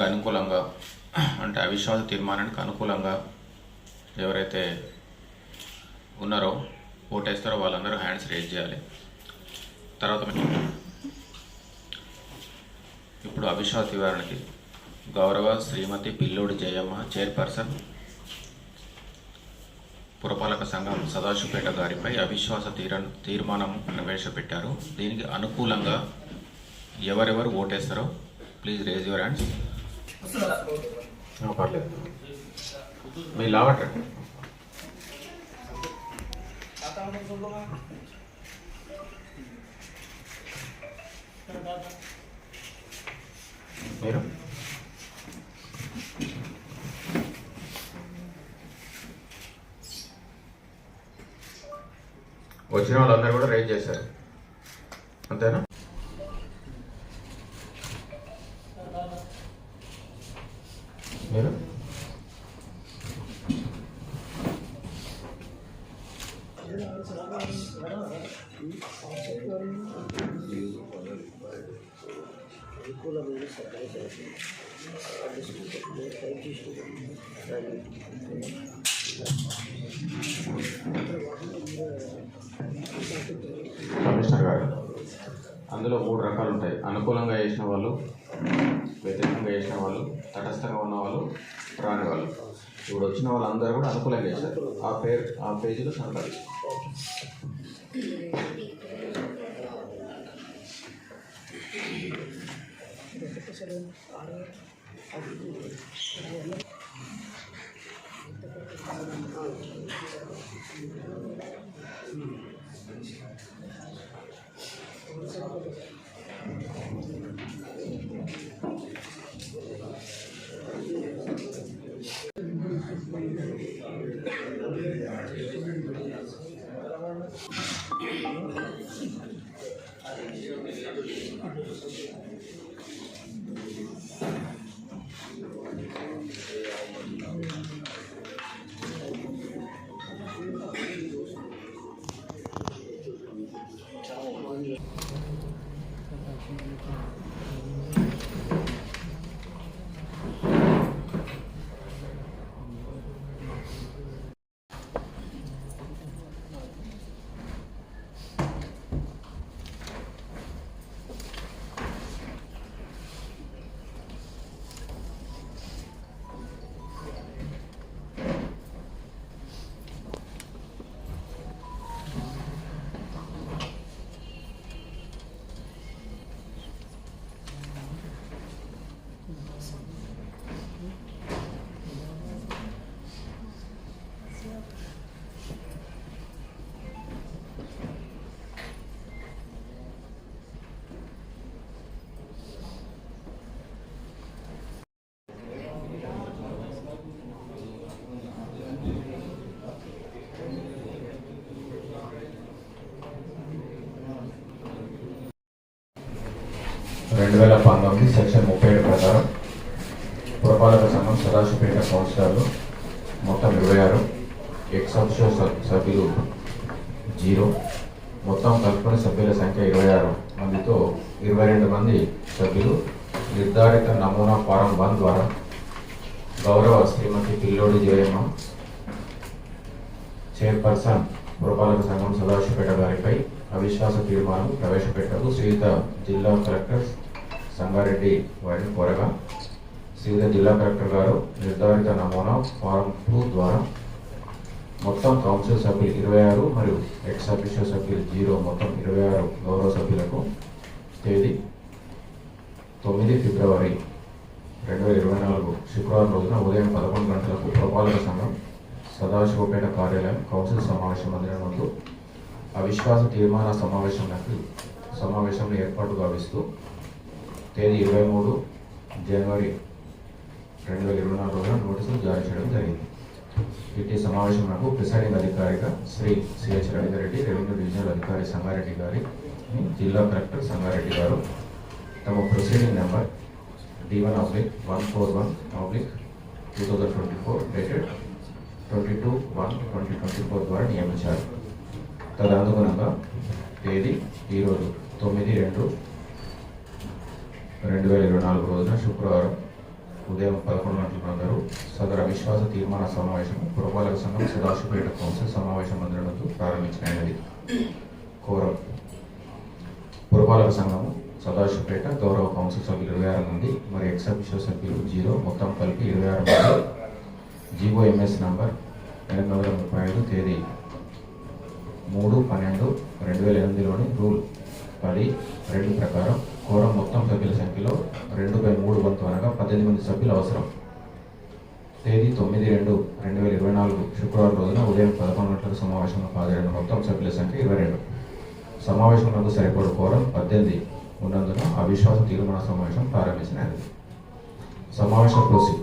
దానికి అనుకూలంగా అంటే అవిశ్వాస తీర్మానానికి అనుకూలంగా ఎవరైతే ఉన్నారో ఓటేస్తారో వాళ్ళందరూ హ్యాండ్స్ రేజ్ చేయాలి. తర్వాత ఇప్పుడు అవిశ్వాస తీర్మానానికి గౌరవ శ్రీమతి పిల్లోడి జయమ్మ చైర్పర్సన్ పురపాలక సంఘం సదాశివపేట గారిపై అవిశ్వాస తీర్మానం ప్రవేశపెట్టారు. దీనికి అనుకూలంగా ఎవరెవరు ఓటేస్తారో ప్లీజ్ రేజ్ యువర్ హ్యాండ్స్. పర్లేదు మీ లావట్ మీరు వచ్చిన వాళ్ళందరూ కూడా రేజ్ చేశారు అంతేనా? మీరు కమిషనర్ గారు, అందులో 3 రకాలు ఉంటాయి. అనుకూలంగా చేసిన వాళ్ళు, వ్యతిరేకంగా చేసిన వాళ్ళు, తటస్థంగా ఉన్న వాళ్ళు, రాని వాళ్ళు. ఇప్పుడు వచ్చిన వాళ్ళందరూ కూడా అనుకూలంగా చేశారు. ఆ పేజీలో సంతకాలు. సెక్షన్ 37 ప్రకారం పురపాలక సంఘం సదాశివపేట కౌన్సిలర్లు మొత్తం 26, ఎక్స్ అఫిషియో సభ్యులు 0, మొత్తం కలుపుకొని సభ్యుల సంఖ్య 26 మందితో 22 మంది సభ్యులు నిర్ధారిత నమూనా ఫారం 1 ద్వారా గౌరవ శ్రీమతి పిల్లోడి జయమ్మ చైర్పర్సన్ పురపాలక సంఘం సదాశివపేట గారిపై అవిశ్వాస తీర్మానం ప్రవేశపెట్టారు. శ్రీయుత జిల్లా కలెక్టర్ సంగారెడ్డి వారిని కోరగా శ్రీయుత జిల్లా కలెక్టర్ గారు నిర్ధారిత నమూనా ఫారం 2 ద్వారా మొత్తం కౌన్సిల్ సభ్యులు 26 మరియు ఎక్స్ అఫిషియో సభ్యులు 0 మొత్తం 26 గౌరవ సభ్యులకు తేదీ 9 ఫిబ్రవరి 2024 శుక్రవారం రోజున ఉదయం 11 గంటలకు పురపాలక సంఘం సదాశివపేట కార్యాలయం కౌన్సిల్ సమావేశ మందిరం నందు అవిశ్వాస తీర్మాన సమావేశంలో ఏర్పాటు గావిస్తూ తేదీ 23 జనవరి 2024 రోజున నోటీసులు జారీ చేయడం జరిగింది. ఇటీ సమావేశంలో ప్రిసైడింగ్ అధికారిగా శ్రీ సిహెచ్ రవీందర్ రెడ్డి, రెవెన్యూ డివిజనల్ అధికారి సంగారెడ్డి గారి, జిల్లా కలెక్టర్ సంగారెడ్డి గారు తమ ప్రొసీడింగ్ నెంబర్ D1/141/2024 డేటెడ్ 22/1/2024 ద్వారా నియమించారు. తదనుగుణంగా తేదీ ఈరోజు 9/2/2024 రోజున శుక్రవారం ఉదయం 11 గంటలకు సదరు అవిశ్వాస తీర్మాన సమావేశం పురపాలక సంఘం సదాశివపేట కౌన్సిల్ సమావేశ మందిరంలో ప్రారంభించినది. కోరం పురపాలక సంఘం సదాశివపేట గౌరవ కౌన్సిల్ సభ్యులు 26 మంది మరి ఎక్స్ అఫీషియో సభ్యులు 0, మొత్తం కలిపి 26 మంది. జీఓఎంఎస్ నంబర్ 835 తేదీ 3/12/2008లోని రూల్ 10(2) ప్రకారం కోరం మొత్తం సభ్యుల సంఖ్యలో 2/3 వంతు అనగా 18 మంది సభ్యులు అవసరం. తేదీ 9/2/2024 శుక్రవారం రోజున ఉదయం 11 గంటలకు సమావేశంలో హాజరైన మొత్తం సభ్యుల సంఖ్య 22. సమావేశంలో సరిపడు కోరం 18 ఉన్నందున అవిశ్వాస తీర్మాన సమావేశం ప్రారంభించినది. సమావేశ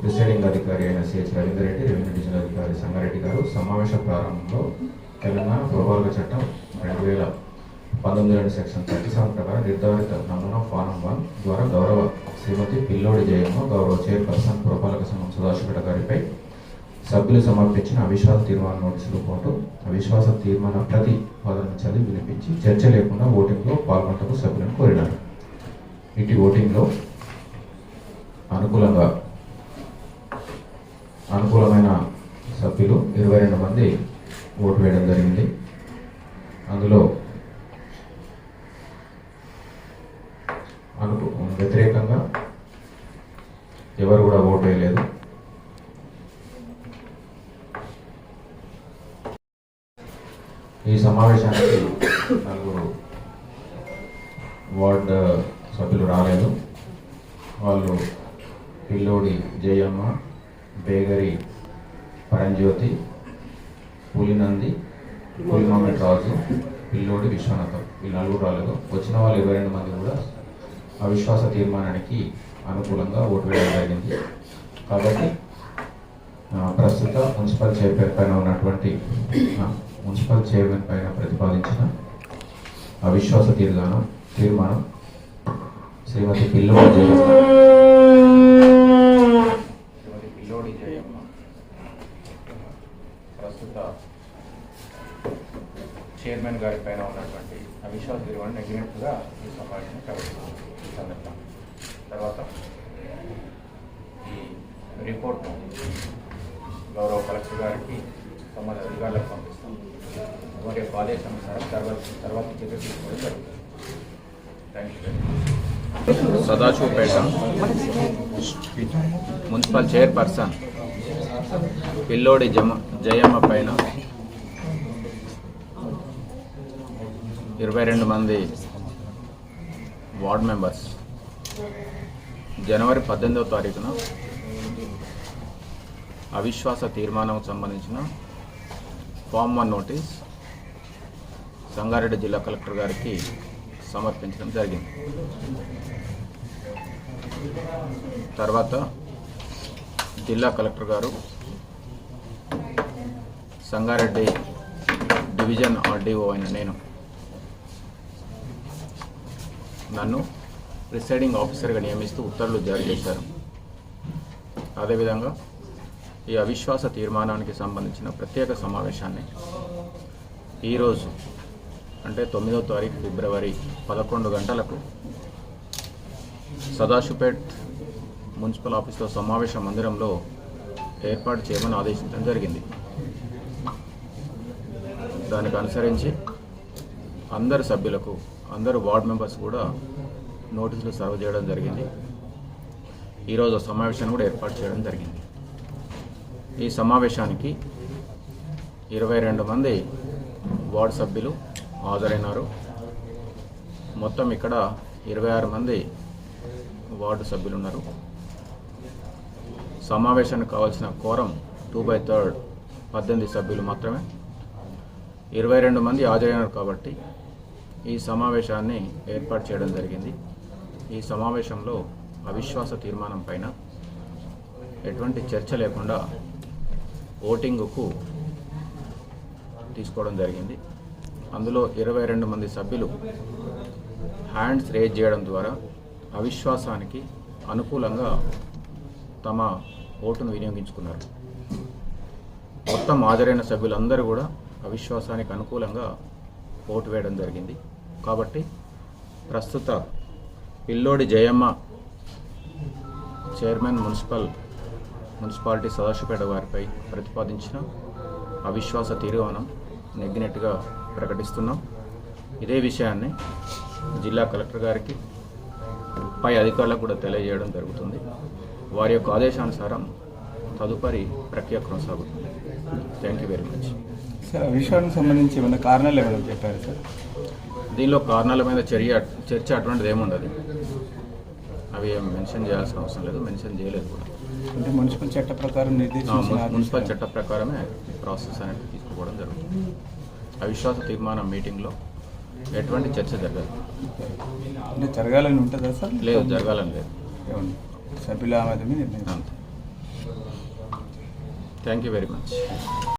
ప్రిసైడింగ్ అధికారి అయిన CH Ravinder Reddy, revenue divisional అధికారి సంగారెడ్డి గారు సమావేశ ప్రారంభంలో తెలంగాణ పురపాలక చట్టం 2019 సెక్షన్ 37 ప్రకారం నిర్ధారిత నమూనా ఫారం 1 ద్వారా గౌరవ శ్రీమతి పిల్లోడి జయమ్మ గౌరవ చైర్పర్సన్ పురపాలక సంఘం సదాశివపేట గారిపై సభ్యులు సమర్పించిన అవిశ్వాస తీర్మాన నోటీసులు పాటు అవిశ్వాస తీర్మాన ప్రతిపాదనను చదివి వినిపించి చర్చ లేకుండా ఓటింగ్లో పాల్గొనటకు సభ్యులను కోరినారు. ఇటు ఓటింగ్లో అనుకూలమైన సభ్యులు 22 మంది ఓటు వేయడం జరిగింది. అందులో వ్యతిరేకంగా ఎవరు కూడా ఓటు వేయలేదు. ఈ సమావేశానికి 4 వార్డు సభ్యులు రాలేదు. వాళ్ళు పిల్లోడి జయమ్మ, బేగరి పరంజ్యోతి, పులినంది, పులిమామెట్ రాజు, పిల్లోడి విశ్వనాథం, ఈ 4 రాలేదు. వచ్చిన వాళ్ళు 22 మంది కూడా అవిశ్వాస తీర్మానానికి అనుకూలంగా ఓటు వేయడం జరిగింది. కాబట్టి ప్రస్తుత మున్సిపల్ చైర్మన్ పైన ఉన్నటువంటి మున్సిపల్ చైర్మన్ పైన ప్రతిపాదించిన అవిశ్వాస తీర్మానం శ్రీమతి పిల్లోడి జయమ్మ ప్రస్తుత చైర్మన్ గారి పైన ఉన్నటువంటి అవిశ్వాస తీర్మానం నెగ్గినట్టుగా ఈ సమావేశం ప్రకటిస్తుంది. ఈ సందర్భం తర్వాత ఈ రిపోర్ట్ గౌరవ కలెక్టర్ గారికి సంబంధిత అధికారులకు పంపిస్తాం. వారి యొక్క ఆదేశానుసారం తర్వాత చర్య తీసుకోవడం జరుగుతుంది. Thank you. Sadasivpet municipal chairperson Pillodi Jayamma పైన 22 మంది వార్డ్ మెంబర్స్ జనవరి 18వ తారీఖున అవిశ్వాస తీర్మానం సంబంధించిన ఫామ్ 1 నోటీస్ సంగారెడ్డి జిల్లా కలెక్టర్ గారికి సమర్పించడం జరిగింది. తర్వాత జిల్లా కలెక్టర్ గారు సంగారెడ్డి డివిజన్ ఆర్డీఓ అయిన నన్ను ప్రిసైడింగ్ ఆఫీసర్గా నియమిస్తూ ఉత్తర్వులు జారీ చేశారు. అదేవిధంగా ఈ అవిశ్వాస తీర్మానానికి సంబంధించిన ప్రత్యేక సమావేశాన్ని ఈరోజు అంటే 9వ తారీఖు ఫిబ్రవరి 11 గంటలకు సదాశివపేట్ మున్సిపల్ ఆఫీస్లో సమావేశ మందిరంలో ఏర్పాటు చేయమని ఆదేశించడం జరిగింది. దానికి అనుసరించి అందరు సభ్యులకు, అందరు వార్డ్ మెంబర్స్ కూడా నోటీసులు సర్వ్ చేయడం జరిగింది. ఈరోజు సమావేశాన్ని కూడా ఏర్పాటు చేయడం జరిగింది. ఈ సమావేశానికి 22 మంది వార్డు సభ్యులు హాజరైనారు. మొత్తం ఇక్కడ 26 మంది వార్డు సభ్యులు ఉన్నారు. సమావేశానికి కావాల్సిన కోరం 2/3 18 సభ్యులు మాత్రమే. 22 మంది హాజరైనారు కాబట్టి ఈ సమావేశాన్ని ఏర్పాటు చేయడం జరిగింది. ఈ సమావేశంలో అవిశ్వాస తీర్మానం పైన ఎటువంటి చర్చ లేకుండా ఓటింగుకు తీసుకోవడం జరిగింది. అందులో 22 మంది సభ్యులు హ్యాండ్స్ రేజ్ చేయడం ద్వారా అవిశ్వాసానికి అనుకూలంగా తమ ఓటును వినియోగించుకున్నారు. మొత్తం హాజరైన సభ్యులందరూ కూడా అవిశ్వాసానికి అనుకూలంగా ఓటు వేయడం జరిగింది. కాబట్టి ప్రస్తుత పిల్లోడి జయమ్మ చైర్మన్ మున్సిపాలిటీ సదాశివపేట వారిపై ప్రతిపాదించిన అవిశ్వాస తీర్మానం నెగ్గినట్టుగా ప్రకటిస్తున్నాం. ఇదే విషయాన్ని జిల్లా కలెక్టర్ గారికి పై అధికారులకు కూడా తెలియజేయడం జరుగుతుంది. వారి యొక్క ఆదేశానుసారం తదుపరి ప్రక్రియ కొనసాగుతుంది. Thank you very much. Sir, ఆ విషయానికి సంబంధించి ఏమైనా కారణాలు ఏమైనా చెప్పారు సార్? దీనిలో కారణాల మీద చర్చ అటువంటిది ఏముండదు. అవి ఏం మెన్షన్ చేయాల్సిన అవసరం లేదు, మెన్షన్ చేయలేదు కూడా. అంటే మున్సిపల్ చట్ట ప్రకారం మున్సిపల్ చట్ట ప్రకారమే ప్రాసెస్ అనేది తీసుకోవడం జరుగుతుంది. అవిశ్వాస తీర్మానం మీటింగ్లో ఎటువంటి చర్చ జరగదు. అంటే జరగాలని ఉంటుందా సార్? లేదు, జరగాలని లేదు. సభ్యుల ఆమోదమే నిర్ణయం. అంతే. Thank you very much.